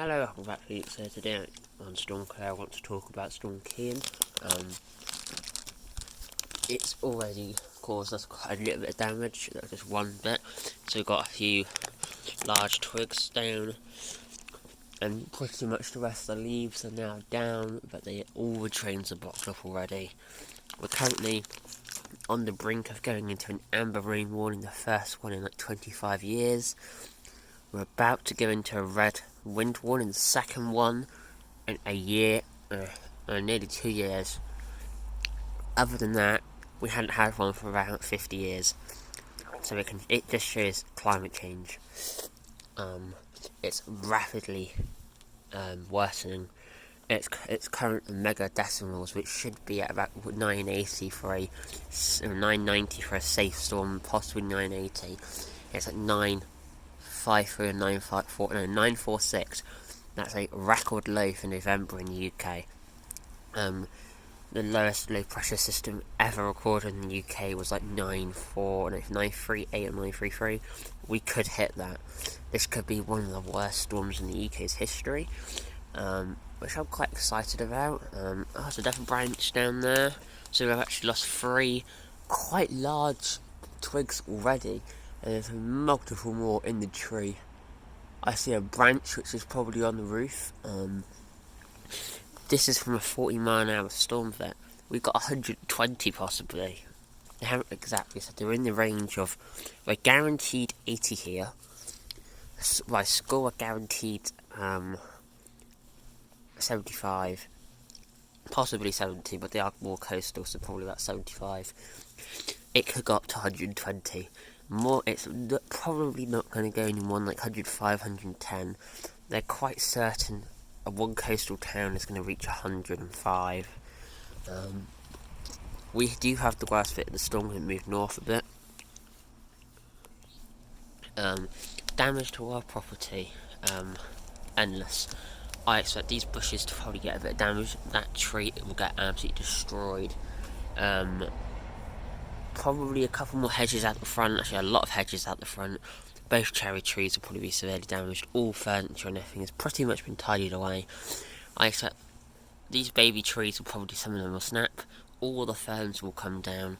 Hello, welcome back to Felix here. Today on Storm Care I want to talk about Storm Cierian. It's already caused us quite a little bit of damage, just one bit. So we've got a few large twigs down, and pretty much the rest of the leaves are now down, but all the drains are blocked up already. We're currently on the brink of going into an amber rain warning, the first one in like 25 years. We're about to go into a red wind warning, the second one in a year, nearly 2 years. Other than that, we hadn't had one for about 50 years. So it just shows climate change. It's rapidly worsening. Its current mega decimals, which should be at about 980 for a 990 for a safe storm, possibly 980. It's at 953 and 946. That's a record low for November in the UK. The lowest low pressure system ever recorded in the UK was like 938 or 933. We could hit that. This could be one of the worst storms in the UK's history, which I'm quite excited about. There's a different branch down there, so we've actually lost 3 quite large twigs already, and there's multiple more in the tree. I see a branch which is probably on the roof. This is from a 40-mile-an-hour storm vet. We've got 120 possibly. They haven't exactly said. They're in the range of, we're guaranteed 80 here. By school are guaranteed 75. Possibly 70, but they are more coastal, so probably about 75. It could go up to 120. It's probably not going to go any more than like 105, 110. They're quite certain one coastal town is going to reach 105. We do have the worst bit of the storm when it moved north a bit. Damage to our property, endless. I expect these bushes to probably get a bit of damage. That tree will get absolutely destroyed. Probably a couple more hedges out the front. Actually, a lot of hedges out the front. Both cherry trees will probably be severely damaged. All furniture and everything has pretty much been tidied away. I expect these baby trees will probably, some of them will snap. All the ferns will come down.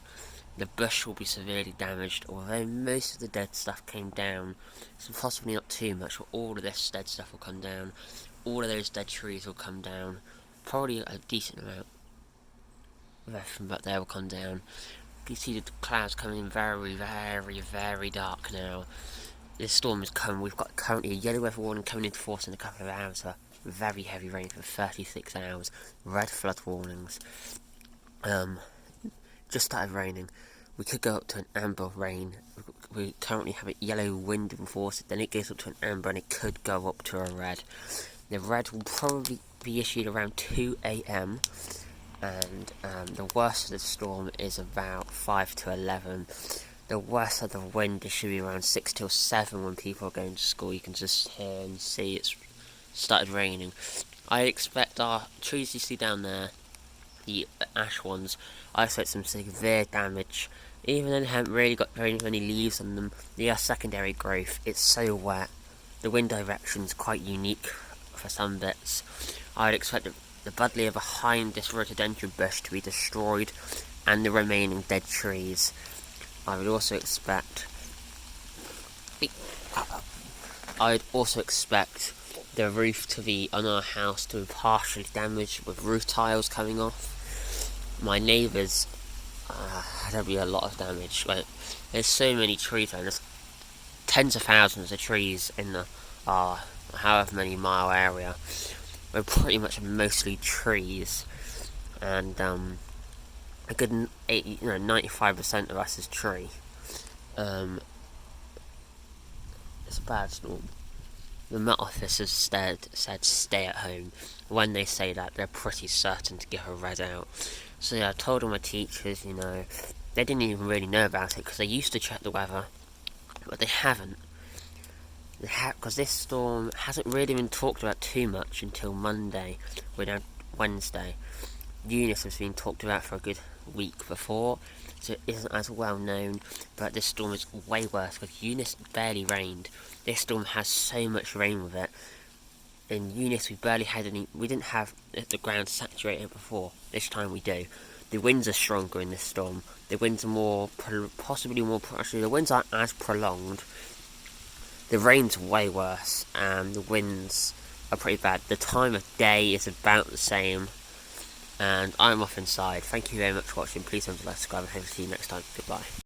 The bush will be severely damaged, although most of the dead stuff came down. So possibly not too much, but all of this dead stuff will come down. All of those dead trees will come down. Probably a decent amount of everything back there will come down. You see the clouds coming in very, very, very dark now. This storm has come. We've got currently a yellow weather warning coming into force in a couple of hours for very heavy rain for 36 hours. Red flood warnings. Just started raining. We could go up to an amber rain. We currently have a yellow wind in force. Then it goes up to an amber, and it could go up to a red. The red will probably be issued around 2 a.m. And the worst of the storm is about 5 to 11. The worst of the wind should be around 6 till 7 when people are going to school. You can just hear and see it's started raining. I expect our trees you see down there, the ash ones, I expect some severe damage. Even though they haven't really got very many leaves on them, they are secondary growth. It's so wet. The wind direction's quite unique for some bits. I'd expect the buddleia behind this rhododendron bush to be destroyed, and the remaining dead trees. I would also expect the roof to be on our house to be partially damaged with roof tiles coming off. My neighbours, there'll be a lot of damage. Like, there's so many trees, and there's tens of thousands of trees in the however many mile area. We're pretty much mostly trees, and a good 95% of us is tree. It's a bad storm. The Met Office has said stay at home. When they say that, they're pretty certain to give a red out. So yeah, I told all my teachers, they didn't even really know about it because they used to check the weather, but they haven't. Because this storm hasn't really been talked about too much until Monday. We're now Wednesday. Eunice has been talked about for a good week before, so it isn't as well known, but this storm is way worse because Eunice barely rained. This storm has so much rain with it. in Eunice we barely had any. We didn't have the ground saturated before. This time we do. The winds are stronger in this storm. The winds are possibly more. Actually, the winds aren't as prolonged. The rain's way worse, and the winds are pretty bad. The time of day is about the same, and I'm off inside. Thank you very much for watching. Please don't forget to subscribe, and hope to see you next time. Goodbye.